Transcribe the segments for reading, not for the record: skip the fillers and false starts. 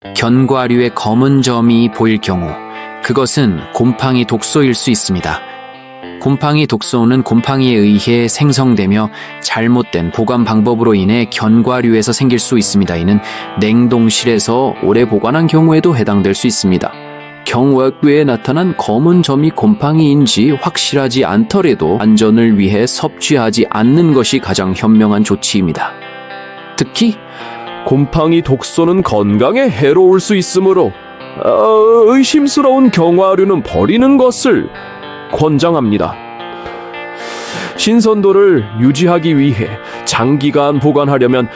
견과류의 검은 점이 보일 경우 그것은 곰팡이 독소일 수 있습니다. 곰팡이 독소는 곰팡이에 의해 생성되며 잘못된 보관 방법으로 인해 견과류에서 생길 수 있습니다. 이는 냉동실에서 오래 보관한 경우에도 해당될 수 있습니다. 견과류에 나타난 검은 점이 곰팡이인지 확실하지 않더라도 안전을 위해 섭취하지 않는 것이 가장 현명한 조치입니다. 특히 곰팡이 독소는 건강에 해로울 수 있으므로 의심스러운 견과류는 버리는 것을 권장합니다. 신선도를 유지하기 위해 장기간 보관하려면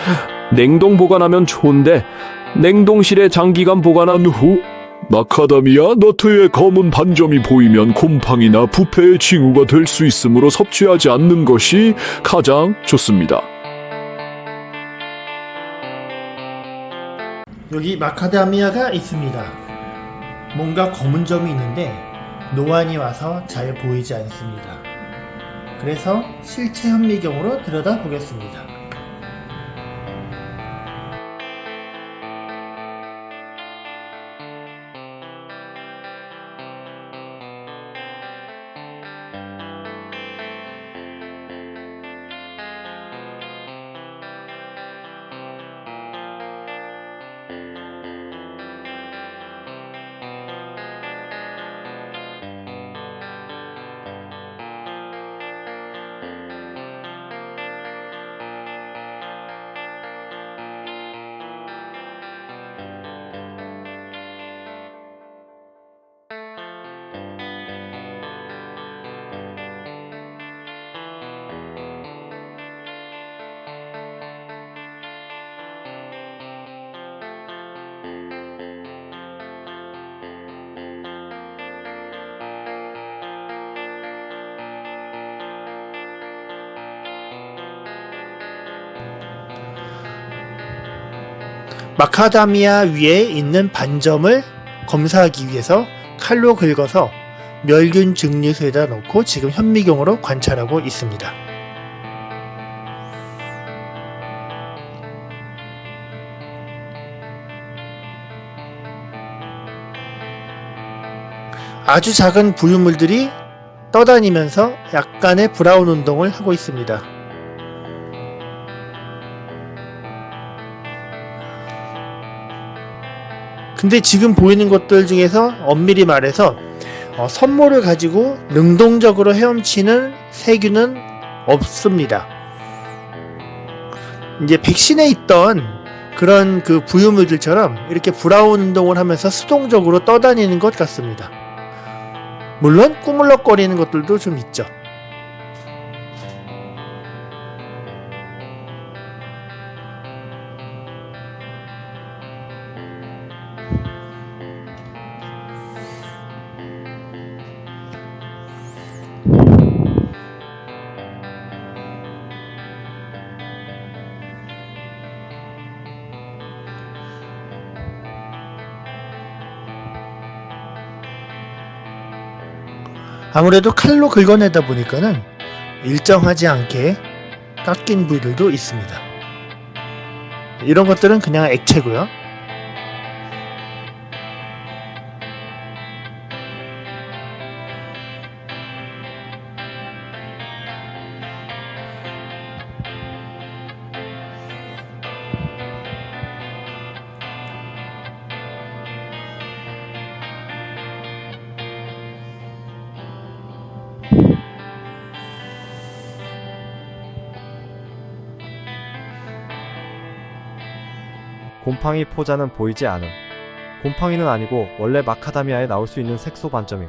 냉동 보관하면 좋은데 냉동실에 장기간 보관한 후 마카다미아 너트의 검은 반점이 보이면 곰팡이나 부패의 징후가 될 수 있으므로 섭취하지 않는 것이 가장 좋습니다. 여기 마카다미아가 있습니다. 뭔가 검은 점이 있는데 노안이 와서 잘 보이지 않습니다. 그래서 실체 현미경으로 들여다 보겠습니다. 마카다미아 위에 있는 반점을 검사하기 위해서 칼로 긁어서 멸균 증류소에다 넣고 지금 현미경으로 관찰하고 있습니다. 아주 작은 부유물들이 떠다니면서 약간의 브라운 운동을 하고 있습니다. 근데 지금 보이는 것들 중에서 엄밀히 말해서 선모를 가지고 능동적으로 헤엄치는 세균은 없습니다. 이제 백신에 있던 그런 그 부유물들처럼 이렇게 브라운 운동을 하면서 수동적으로 떠다니는 것 같습니다. 물론 꾸물럭거리는 것들도 좀 있죠. 아무래도 칼로 긁어내다 보니까는 일정하지 않게 깎인 부위들도 있습니다. 이런 것들은 그냥 액체고요. 곰팡이 포자는 보이지 않음. 곰팡이는 아니고 원래 마카다미아에 나올 수 있는 색소 반점임.